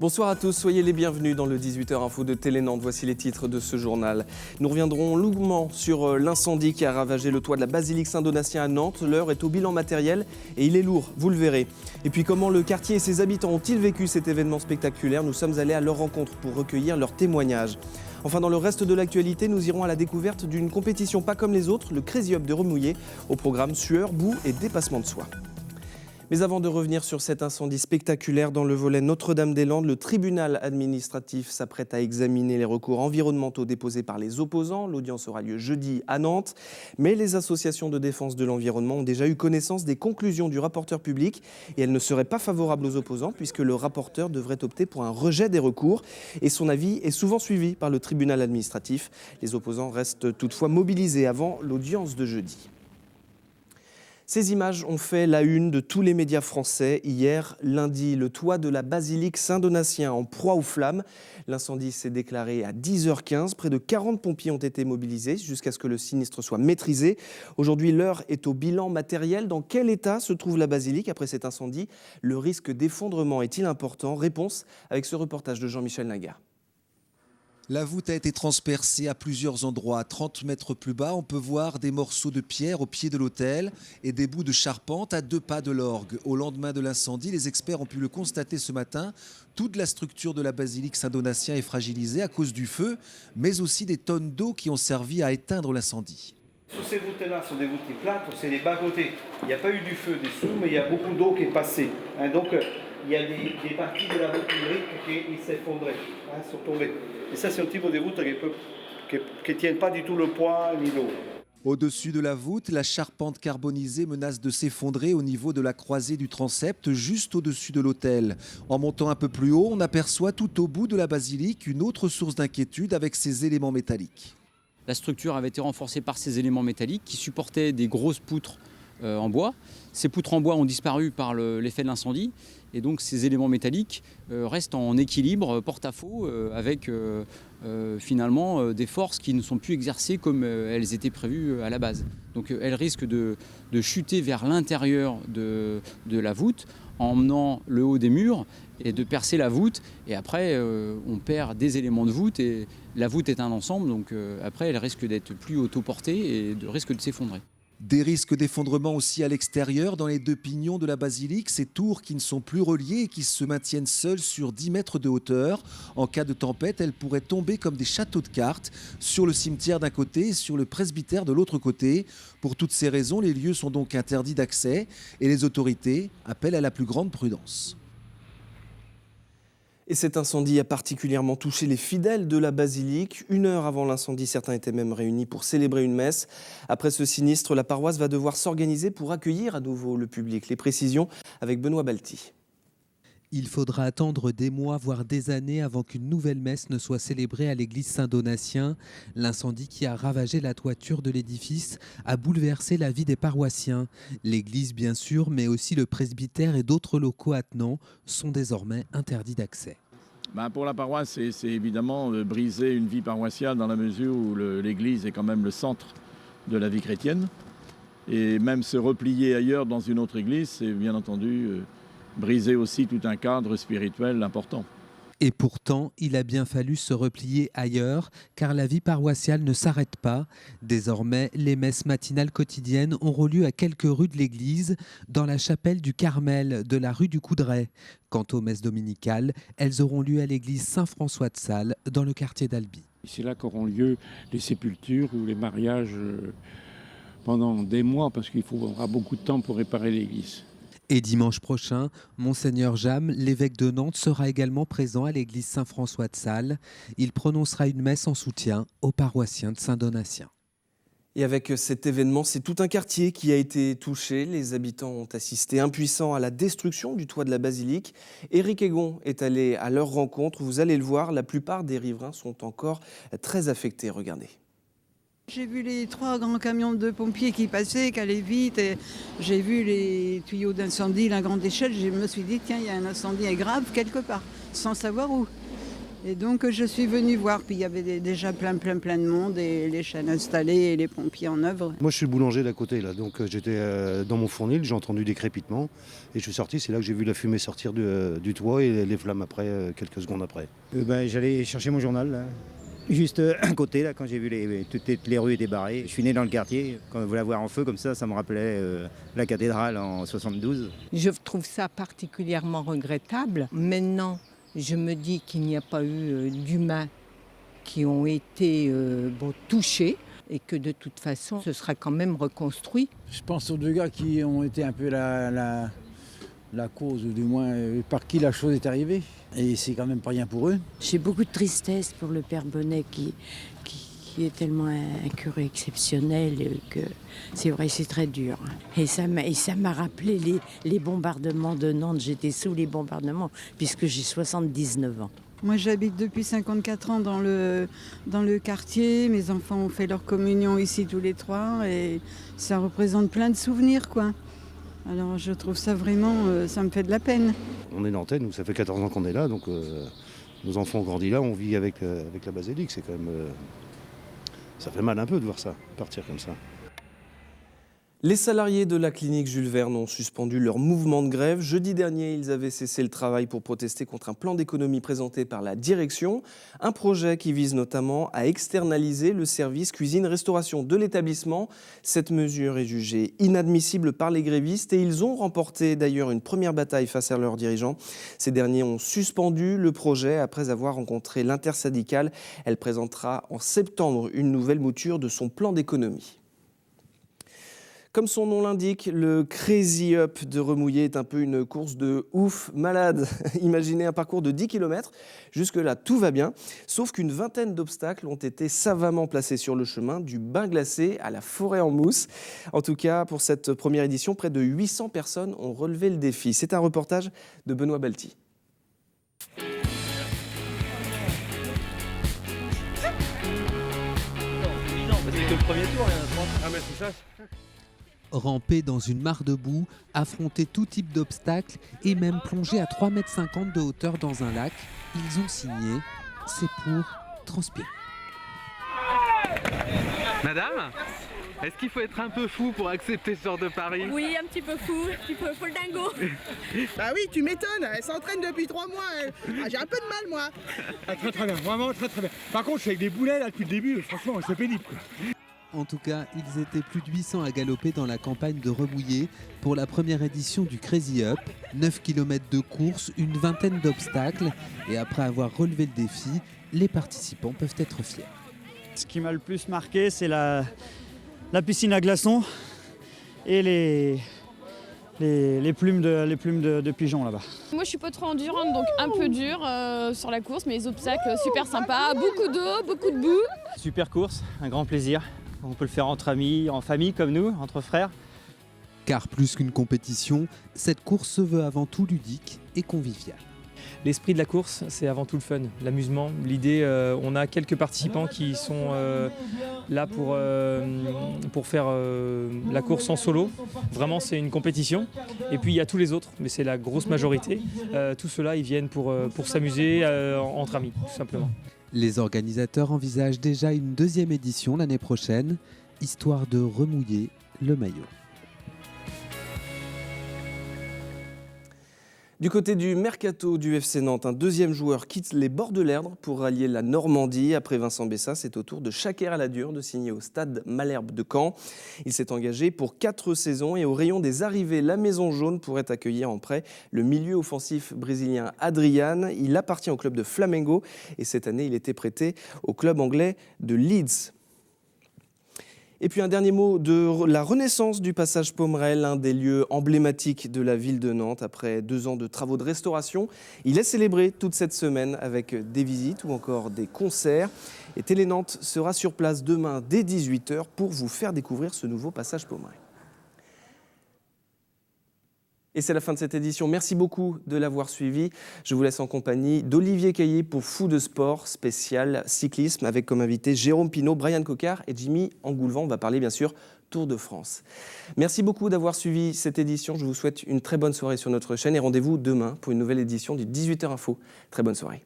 Bonsoir à tous, soyez les bienvenus dans le 18h Info de Télé Nantes. Voici les titres de ce journal. Nous reviendrons longuement sur l'incendie qui a ravagé le toit de la basilique Saint-Donatien à Nantes. L'heure est au bilan matériel et il est lourd, vous le verrez. Et puis comment le quartier et ses habitants ont-ils vécu cet événement spectaculaire? Nous sommes allés à leur rencontre pour recueillir leurs témoignages. Enfin, dans le reste de l'actualité, nous irons à la découverte d'une compétition pas comme les autres, le Crazy Up de Remouillé, au programme sueur, boue et dépassement de soi. Mais avant de revenir sur cet incendie spectaculaire dans le volet Notre-Dame-des-Landes, le tribunal administratif s'apprête à examiner les recours environnementaux déposés par les opposants. L'audience aura lieu jeudi à Nantes. Mais les associations de défense de l'environnement ont déjà eu connaissance des conclusions du rapporteur public et elles ne seraient pas favorables aux opposants puisque le rapporteur devrait opter pour un rejet des recours. Et son avis est souvent suivi par le tribunal administratif. Les opposants restent toutefois mobilisés avant l'audience de jeudi. Ces images ont fait la une de tous les médias français. Hier, lundi, le toit de la basilique Saint-Donatien en proie aux flammes. L'incendie s'est déclaré à 10h15. Près de 40 pompiers ont été mobilisés jusqu'à ce que le sinistre soit maîtrisé. Aujourd'hui, l'heure est au bilan matériel. Dans quel état se trouve la basilique après cet incendie? Le risque d'effondrement est-il important? Réponse avec ce reportage de Jean-Michel Naga. La voûte a été transpercée à plusieurs endroits. 30 mètres plus bas, on peut voir des morceaux de pierre au pied de l'autel et des bouts de charpente à 2 pas de l'orgue. Au lendemain de l'incendie, les experts ont pu le constater ce matin. Toute la structure de la basilique Saint-Donatien est fragilisée à cause du feu, mais aussi des tonnes d'eau qui ont servi à éteindre l'incendie. Tous ces voûtes-là sont des voûtes qui plâtrent, c'est les bas-côtés. Il n'y a pas eu du feu dessous, mais il y a beaucoup d'eau qui est passée. Donc il y a des parties de la voûte lyrique qui s'effondraient, sont tombées. Et ça, c'est un type de voûte qui ne tiennent pas du tout le poids ni l'eau. Au-dessus de la voûte, la charpente carbonisée menace de s'effondrer au niveau de la croisée du transept, juste au-dessus de l'autel. En montant un peu plus haut, on aperçoit tout au bout de la basilique une autre source d'inquiétude avec ces éléments métalliques. La structure avait été renforcée par ces éléments métalliques qui supportaient des grosses poutres en bois. Ces poutres en bois ont disparu par l'effet de l'incendie et donc ces éléments métalliques restent en équilibre porte-à-faux avec finalement des forces qui ne sont plus exercées comme elles étaient prévues à la base. Donc elles risquent de chuter vers l'intérieur de la voûte en emmenant le haut des murs et de percer la voûte. Et après, on perd des éléments de voûte et la voûte est un ensemble. Donc après, elle risque d'être plus autoportée et risque de s'effondrer. Des risques d'effondrement aussi à l'extérieur, dans les 2 pignons de la basilique, ces tours qui ne sont plus reliées et qui se maintiennent seules sur 10 mètres de hauteur. En cas de tempête, elles pourraient tomber comme des châteaux de cartes sur le cimetière d'un côté et sur le presbytère de l'autre côté. Pour toutes ces raisons, les lieux sont donc interdits d'accès et les autorités appellent à la plus grande prudence. Et cet incendie a particulièrement touché les fidèles de la basilique. 1 heure avant l'incendie, certains étaient même réunis pour célébrer une messe. Après ce sinistre, la paroisse va devoir s'organiser pour accueillir à nouveau le public. Les précisions avec Benoît Balti. Il faudra attendre des mois, voire des années avant qu'une nouvelle messe ne soit célébrée à l'église Saint-Donatien. L'incendie qui a ravagé la toiture de l'édifice a bouleversé la vie des paroissiens. L'église bien sûr, mais aussi le presbytère et d'autres locaux attenants sont désormais interdits d'accès. Pour la paroisse, c'est évidemment briser une vie paroissiale dans la mesure où l'église est quand même le centre de la vie chrétienne. Et même se replier ailleurs dans une autre église, c'est bien entendu briser aussi tout un cadre spirituel important. Et pourtant, il a bien fallu se replier ailleurs, car la vie paroissiale ne s'arrête pas. Désormais, les messes matinales quotidiennes auront lieu à quelques rues de l'église, dans la chapelle du Carmel de la rue du Coudray. Quant aux messes dominicales, elles auront lieu à l'église Saint-François de Sales, dans le quartier d'Albi. C'est là qu'auront lieu les sépultures ou les mariages pendant des mois, parce qu'il faudra beaucoup de temps pour réparer l'église. Et dimanche prochain, Monseigneur Jam, l'évêque de Nantes, sera également présent à l'église Saint-François de Sales. Il prononcera une messe en soutien aux paroissiens de Saint-Donatien. Et avec cet événement, c'est tout un quartier qui a été touché. Les habitants ont assisté impuissants à la destruction du toit de la basilique. Éric Egon est allé à leur rencontre. Vous allez le voir, la plupart des riverains sont encore très affectés. Regardez. J'ai vu les 3 grands camions de pompiers qui passaient, qui allaient vite. Et j'ai vu les tuyaux d'incendie à grande échelle. Je me suis dit, tiens, il y a un incendie grave quelque part, sans savoir où. Et donc je suis venue voir, puis il y avait déjà plein de monde, et les chaînes installées et les pompiers en œuvre. Moi je suis le boulanger d'à côté là, donc j'étais dans mon fournil, j'ai entendu des crépitements et je suis sorti, c'est là que j'ai vu la fumée sortir du toit et les flammes après, quelques secondes après. J'allais chercher mon journal là. Juste à côté, là, quand j'ai vu toutes les rues étaient barrées. Je suis né dans le quartier. Quand on voulait la voir en feu comme ça me rappelait la cathédrale en 72. Je trouve ça particulièrement regrettable. Maintenant, je me dis qu'il n'y a pas eu d'humains qui ont été touchés et que de toute façon, ce sera quand même reconstruit. Je pense aux deux gars qui ont été un peu la cause, ou du moins par qui la chose est arrivée. Et c'est quand même pas rien pour eux. J'ai beaucoup de tristesse pour le père Bonnet qui est tellement un curé exceptionnel que c'est vrai, c'est très dur. Et ça m'a rappelé les bombardements de Nantes. J'étais sous les bombardements puisque j'ai 79 ans. Moi j'habite depuis 54 ans dans le quartier. Mes enfants ont fait leur communion ici tous les 3 et ça représente plein de souvenirs quoi. Alors je trouve ça vraiment, ça me fait de la peine. On est nantais, nous ça fait 14 ans qu'on est là, donc nos enfants ont grandi là, on vit avec la basilique, c'est quand même... ça fait mal un peu de voir ça, partir comme ça. Les salariés de la clinique Jules Verne ont suspendu leur mouvement de grève. Jeudi dernier, ils avaient cessé le travail pour protester contre un plan d'économie présenté par la direction. Un projet qui vise notamment à externaliser le service cuisine-restauration de l'établissement. Cette mesure est jugée inadmissible par les grévistes et ils ont remporté d'ailleurs une première bataille face à leurs dirigeants. Ces derniers ont suspendu le projet après avoir rencontré l'intersyndicale. Elle présentera en septembre une nouvelle mouture de son plan d'économie. Comme son nom l'indique, le Crazy Up de Remouillé est un peu une course de ouf malade. Imaginez un parcours de 10 km. Jusque-là, tout va bien. Sauf qu'une vingtaine d'obstacles ont été savamment placés sur le chemin, du bain glacé à la forêt en mousse. En tout cas, pour cette première édition, près de 800 personnes ont relevé le défi. C'est un reportage de Benoît Balti. C'est que le premier tour, il y en a 30. Ah mais c'est ça. Ramper dans une mare de boue, affronter tout type d'obstacles et même plonger à 3,50 m de hauteur dans un lac, ils ont signé, c'est pour transpirer. Madame, est-ce qu'il faut être un peu fou pour accepter ce genre de pari? Oui, un petit peu fou, un petit peu full dingo. Bah oui, tu m'étonnes, elle s'entraîne depuis 3 mois, Ah, j'ai un peu de mal moi. Ah, très bien, vraiment très bien. Par contre, je suis avec des boulets là depuis le début, franchement, c'est pénible quoi. En tout cas, ils étaient plus de 800 à galoper dans la campagne de Remouillé pour la première édition du Crazy Up. 9 km de course, une vingtaine d'obstacles. Et après avoir relevé le défi, les participants peuvent être fiers. Ce qui m'a le plus marqué, c'est la piscine à glaçons et les plumes de pigeons là-bas. Moi je suis pas trop endurante, donc un peu dur sur la course, mais les obstacles super sympas, beaucoup d'eau, beaucoup de boue. Super course, un grand plaisir. On peut le faire entre amis, en famille comme nous, entre frères. Car plus qu'une compétition, cette course se veut avant tout ludique et conviviale. L'esprit de la course, c'est avant tout le fun, l'amusement. L'idée, on a quelques participants qui sont là pour faire la course en solo. Vraiment, c'est une compétition. Et puis, il y a tous les autres, mais c'est la grosse majorité. Tous ceux-là, ils viennent pour s'amuser entre amis, tout simplement. Les organisateurs envisagent déjà une deuxième édition l'année prochaine, histoire de remouiller le maillot. Du côté du mercato du FC Nantes, un deuxième joueur quitte les bords de l'Erdre pour rallier la Normandie. Après Vincent Bessa, c'est au tour de Chaker Aladur de signer au stade Malherbe de Caen. Il s'est engagé pour 4 saisons et au rayon des arrivées, la Maison Jaune pourrait accueillir en prêt le milieu offensif brésilien Adrian. Il appartient au club de Flamengo et cette année, il était prêté au club anglais de Leeds. Et puis un dernier mot de la renaissance du passage Pommerel, un des lieux emblématiques de la ville de Nantes. Après 2 ans de travaux de restauration, il est célébré toute cette semaine avec des visites ou encore des concerts. Et Télé Nantes sera sur place demain dès 18 h pour vous faire découvrir ce nouveau passage Pommerel. Et c'est la fin de cette édition. Merci beaucoup de l'avoir suivi. Je vous laisse en compagnie d'Olivier Caillé pour Fou de Sport spécial cyclisme avec comme invité Jérôme Pinault, Brian Coquart et Jimmy Engoulevent. On va parler bien sûr Tour de France. Merci beaucoup d'avoir suivi cette édition. Je vous souhaite une très bonne soirée sur notre chaîne et rendez-vous demain pour une nouvelle édition du 18h Info. Très bonne soirée.